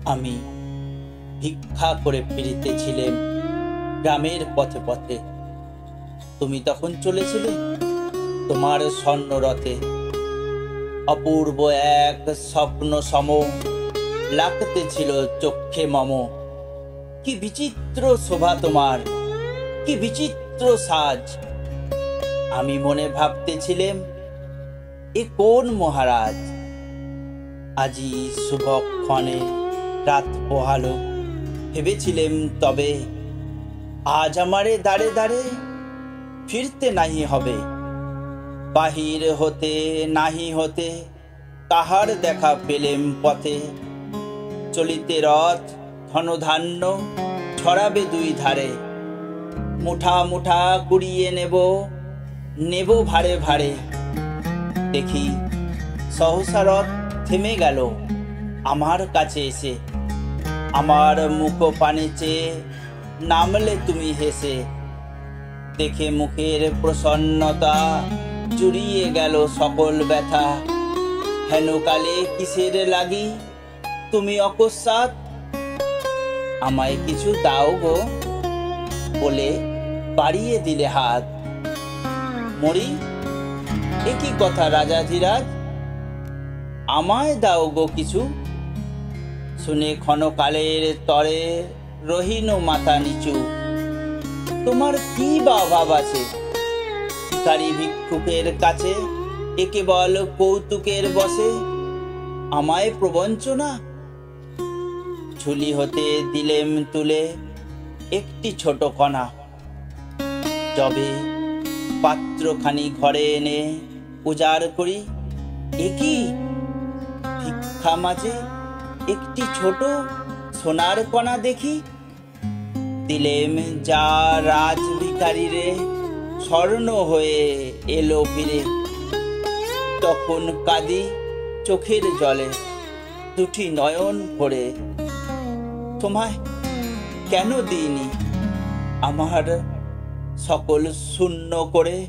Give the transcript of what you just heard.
আমি ভিক্ষা করে ফিরিতেছিলাম গ্রামের পথে পথে। তুমি তখন চলেছিলে তোমার স্বর্ণরথে। অপূর্ব এক স্বপ্ন সম লাগতেছিল চক্ষে মম। কি বিচিত্র শোভা তোমার, কি বিচিত্র সাজ। আমি মনে ভাবতেছিলাম, এ কোন মহারাজ। আজি শুভক্ষণে রাত পোহালো। ভেবেছিলেম তবে আজ আমারে দাঁড়ে দাঁড়ে ফিরতে নাহি হবে। বাহির হতে নাহি হতে কাহার দেখা পেলেম পথে। চলিতে রথ ধনধান্য ছড়াবে দুই ধারে। মুঠা মুঠা কুড়িয়ে নেব, নেব ভারে ভারে। দেখি সহসা রথ থেমে গেল আমার কাছে এসে। আমার মুখ পানে চেয়ে নামলে তুমি হেসে। দেখে মুখের প্রসন্নতা জুড়িয়ে গেল সকল ব্যথা। হেনকালে কিসের লাগি তুমি অকস্মাৎ আমায় কিছু দাও গো বলে বাড়িয়ে দিলে হাত। মরি, এ কি কথা রাজাধিরাজ, আমায় দাও গো কিছু। শুনে ক্ষণকালের তরে রহিল মাথা নিচু। তোমার কি বা অভাব আছে ভিখারি ভিক্ষুকের কাছে, এ কেবল কৌতুকের বসে আমায় প্রবঞ্চনা। ঝুলি হতে দিলেম তুলে একটি ছোট কণা। যবে পাত্রখানি ঘরে এনে উজাড় করি, এ কি ভিক্ষা মাঝে একটি ছোট সোনার কণা দেখি। দিলেম যা রাজ ভিখারি রে স্বর্ণ হয়ে এলো ফিরে। তখন কাঁদি চোখের জলে দুটি নয়ন ভরে। তোমায় কেন দিইনি আমার সকল শূন্য করে।